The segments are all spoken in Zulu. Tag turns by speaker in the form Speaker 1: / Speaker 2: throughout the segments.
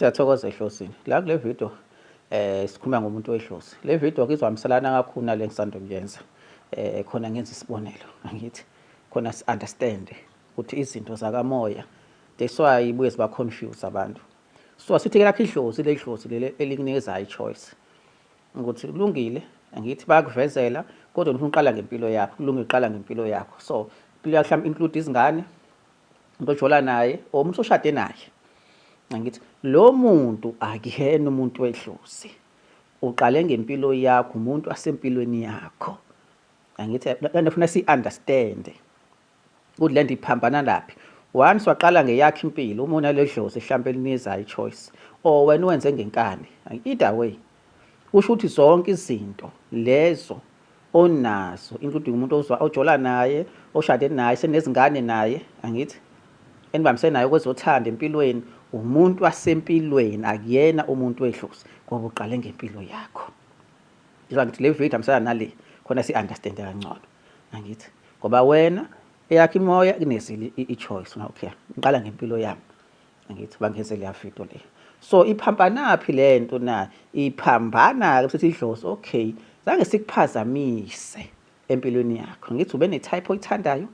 Speaker 1: Siyathokoza ehlosini. La kule video sikhuluma ngomuntu wehlosi. Le video izohambiselana kakhulu nale ngisanda kuyenza. Khona ngenza isibonelo, angithi. Khona si understand ukuthi izinto zakamoya that's why ibuye siba confuse abantu. So sithi ke lakho ihlozi le hlozi lele elikunikeza ichoice. Ukuthi kulungile, angithi bayakuvezela kodwa ufuna uqala ngempilo yakho. Kulungile uqala ngempilo yakho. So impilo yakho mhlawumbe include izingane, umuntu ojola naye, or umuntu oshade naye. Angithi lo muntu akuyena umuntu wehlozi. Uqale ngempilo yakho, umuntu asempilweni yakho. Angithi lana ufuna si understand. Ukuthi lento iphambana laphi. Once waqala ngeyakhe impilo, uma unale dlozi mhlawumbe eliniza ichoice, or wena wenze ngenkani. Either way, kusho ukuthi zonke izinto lezo onazo, including umuntu ojola naye, oshade naye, senezingane naye, angithi enibambise naye kwezothanda empilweni, umuntu wasempilweni, akuyena umuntu wehlozi ngoba uqale ngempilo yakho. Njengoba ngithi le video amsana nale khona si understand kangcono. Angithi ngoba wena eyakhe imoya kunezile ichoice na okay. Ngiqala ngempilo yami. Angithi bangenzele ya video le. So iphambanaphi lento na? Iphambana ke sithi idlozi okay. Zange sikuphazamise empilweni yakho. Ngithi ube ne type oyithandayo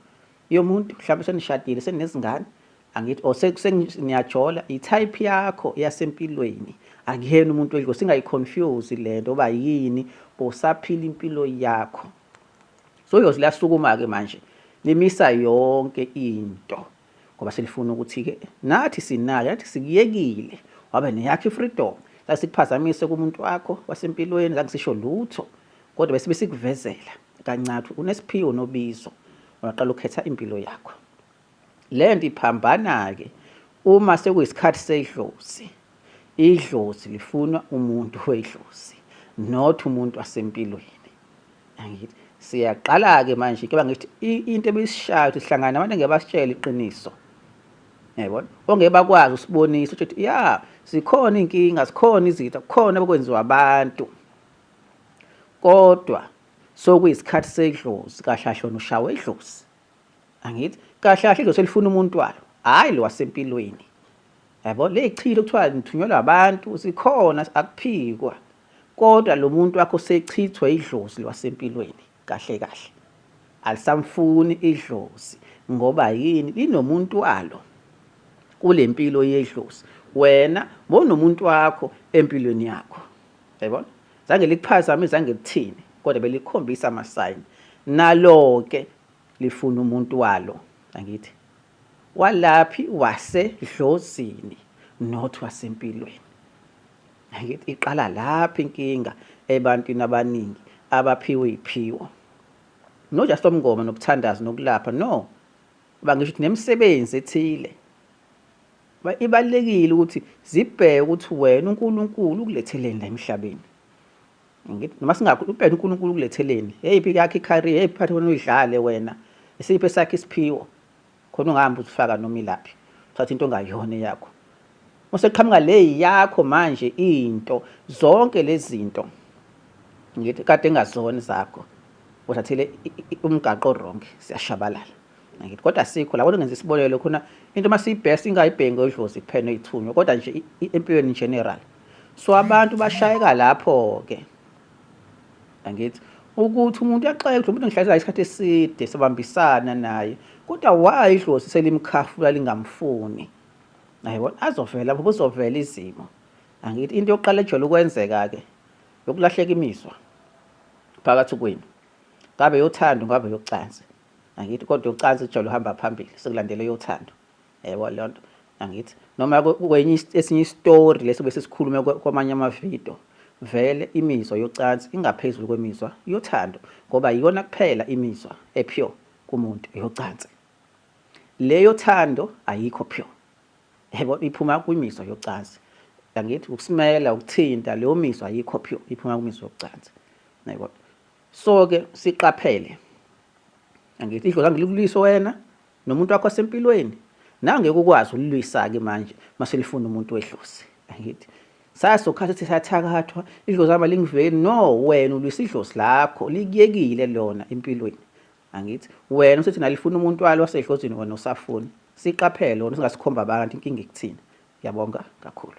Speaker 1: yomuntu mhlawumbe senishadile senezingane. Angithi oseniyajola i-type yakho yasempilweni akuyena umuntu wedlozi singayiconfuse lento oba yini bosaphila impilo yakho. So idlozi liyasukuma ke manje limisa yonke into ngoba selifuna ukuthi ke nathi sinayo nathi sikuyekile wabe neyakhe freedom la sikuphazamise kumuntu wakho wasempilweni la ngisisho lutho kodwa bese sikuvezela kancane unesiphiwo nobizo waqala ukhetha impilo yakho. Lento iphambana ke uma sekuyisikhathi sedlozi. Idlozi lifuna umuntu wedlozi, not umuntu wasempilweni. Angithi siyaqala ke manje ke bangithi into ebisishayo ukuthi sihlangana nabantu ngebasitshela iqiniso. Yabona? Ongeke bakwazi usibonisa ukuthi ya sikhona inkinga, sikhona izitha, kukhona bekwenziwa abantu. Kodwa sokuyisikhathi sedlozi kahlahlo noshawe idlozi. Angithi kahle idlozi elifuna umuntu walo hayi lo wasempilweni. Yabo le ichilo kuthiwa nithunyelwa abantu sikhona akuphikwa kodwa lo muntu wakho sechithwe idlozi wasempilweni kahle kahle alisamfuni idlozi ngoba yini linomuntu walo kule mpilo yedlozi wena bonomuntu wakho empilweni yakho. Yabona zange likuphazamise zange lithini kodwa belikhombisa ama sign nalo ke lifuna umuntu walo. Angithi walaphi wasedlozini not wasempilweni. Angithi iqala lapha inkinga ebantwini abaningi abaphiwe iphiwo. No just umngoma nokuthandaza nokulapha no. Bangisho ukuthi nemisebenzi ethile. Ibalekile ukuthi zibheke ukuthi wena uNkulunkulu ukuletheleni la emhlabeni. Ngithi noma singakhulu ubheke uNkulunkulu ukuletheleni. Eyiphi yakhe icareer, eyiphi phathi wena uyidlale wena. Isiphe sakhe isiphiwo. Khona ungahamba uzifaka noma ilaphi. Uthatha into ongayona yakho. Useqhamuka le yakho manje into zonke lezi zinto. Ngithi kade engazona zakho. Uthathele umgaqo wrong siyashabalala. Ngithi kodwa sikho la ngenza isibonelo khona into masiyibhest ingayibhengi odlozi kuphela ezithunywa kodwa nje empilweni in general. So abantu bashayeka lapho ke. Angithi ukuthi umuntu uyaxeka umuntu ngihlala isikhathi eside sabambisana naye kodwa why idlozi selimkhafula lingamfuni. Ayibona azovela lapho uzovela izimo. Angithi into yokuqala ejwayele ukwenzeka ke yokulahleka imizwa phakathi kwenu. Ngabe yothando ngabe yokucansi. Angithi kodwa yokucansi ijwayele uhamba phambili sekulandela yothando. Yebo lonto. Angithi noma kwenye esinye story leso bese sikhulume kwamanye ama video vele imizwa yocansi ingaphezulu kwemizwa yothando ngoba iyona kuphela imizwa epure kumuntu yocansi. Le yothando ayikho pure. Yebo iphuma kwimizwa yocansi. Angithi ukusmela ukuthinta leyo mizwa ayikho pure iphuma kwimizwa yocansi. Yebo. So ke siqaphele. Angithi idlozi angilikulisa wena nomuntu wakho wasempilweni. Nange ukwazi ulilwisa ke manje maselifuna umuntu wedlozi. Angithi sasokhathi ukuthi sathakathwa idlozi ama lingiveli no wena ulwisa idlozi lakho likuyekile lona empilweni. Angithi wena usethi nalifuna umuntu walo wasedlozini wena usafuni. Siqaphele wona singasikhomba abantu inkinga ekuthini. Ngiyabonga kakhulu.